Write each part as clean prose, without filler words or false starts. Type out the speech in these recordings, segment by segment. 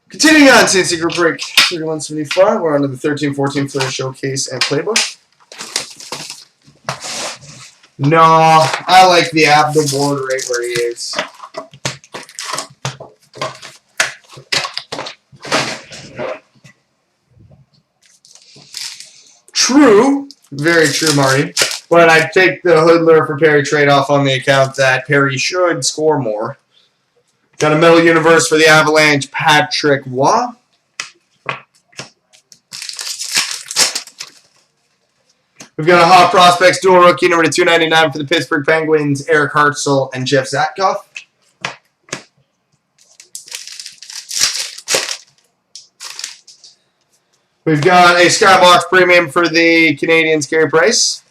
Continuing on, CNC Group Break 3175. We're on to the 13-14 Flair Showcase and Playbook. No, I like the Abdul board right where he is. True. Very true, Marty. But I'd take the Hoodler for Perry trade-off on the account that Perry should score more. Got a Metal Universe for the Avalanche, Patrick Waugh. We've got a Hot Prospects dual rookie number /299 for the Pittsburgh Penguins, Eric Hartzell and Jeff Zatkoff. We've got a Skybox Premium for the Canadiens, Carey Price.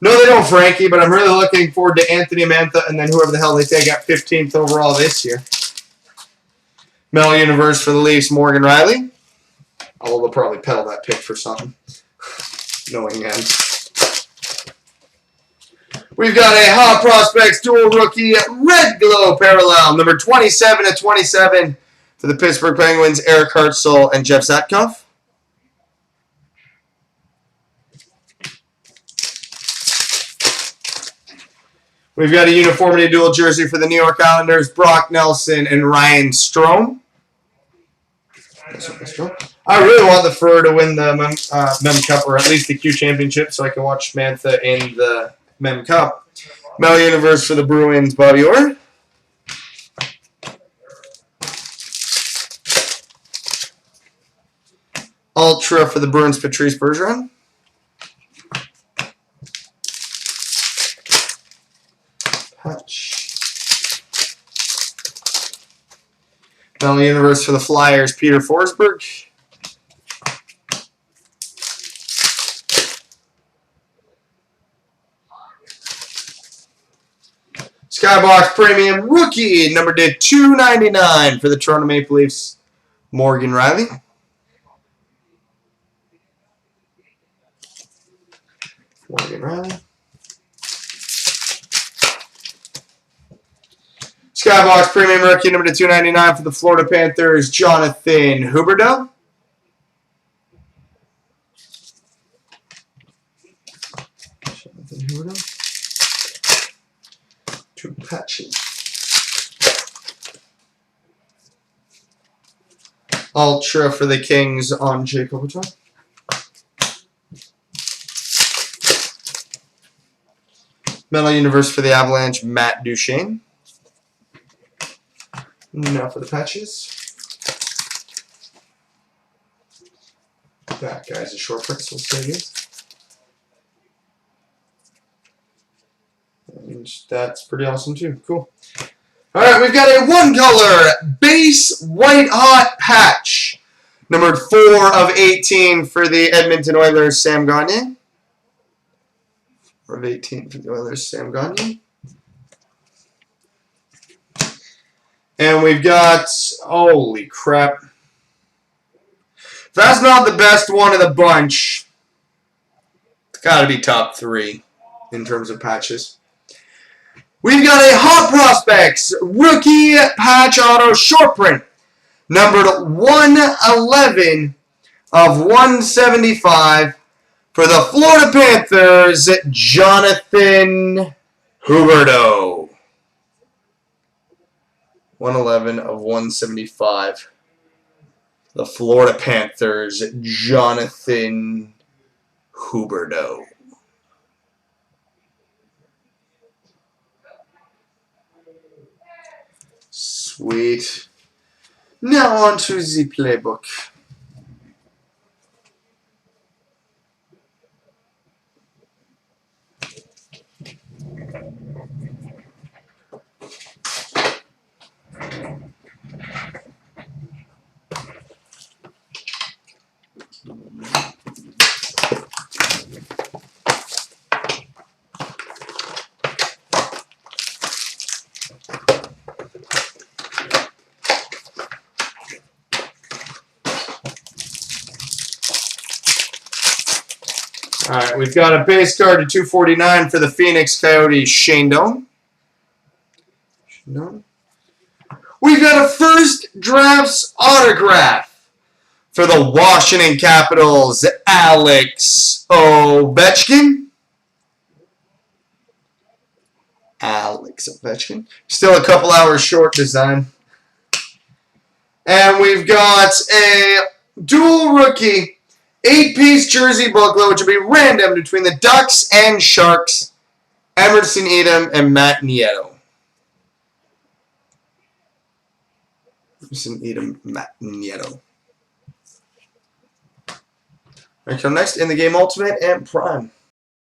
No, they don't, Frankie, but I'm really looking forward to Anthony Mantha and then whoever the hell they take out 15th overall this year. Metal Universe for the Leafs, Morgan Riley. Although they'll probably pedal that pick for something. Knowing him. We've got a Hot Prospects dual rookie Red Glow parallel, number 27/27 for the Pittsburgh Penguins, Eric Hartzell and Jeff Zatkoff. We've got a uniformity dual jersey for the New York Islanders, Brock Nelson and Ryan Strome. I really want the Fur to win the Mem Cup, or at least the Q Championship, so I can watch Mantha in the Mem Cup. Metal Universe for the Bruins, Bobby Orr. Ultra for the Bruins, Patrice Bergeron. Patch. Metal Universe for the Flyers, Peter Forsberg. Skybox Premium Rookie, number /299 for the Toronto Maple Leafs, Morgan Riley. Skybox Premium Rookie, number /299 for the Florida Panthers, Jonathan Huberdeau. Two patches. Ultra for the Kings on Jake Kopitar. Metal Universe for the Avalanche, Matt Duchene. Now for the patches. That guy's a short print, so we'll say it. And that's pretty awesome too. Cool. Alright, we've got a one-color base white hot patch. Numbered 4/18 for the Edmonton Oilers, Sam Gagner. 4/18 for the Oilers, Sam Gagner. And we've got, holy crap. If that's not the best one of the bunch, it's got to be top 3 in terms of patches. We've got a Hot Prospects Rookie Patch Auto Short Print, numbered 1/11/175 for the Florida Panthers, Jonathan Huberdeau. 1/11/175. The Florida Panthers, Jonathan Huberdeau. Sweet. Now on to the playbook. All right, we've got a base card /249 for the Phoenix Coyotes, Shane Doan. We've got a first drafts autograph for the Washington Capitals, Alex Ovechkin. Still a couple hours short design. And we've got a dual rookie 8-piece jersey booklet, which will be random between the Ducks and Sharks, Emerson Edom and Matt Nieto. Emerson Edom, Matt Nieto. All right, come next in the game Ultimate and Prime.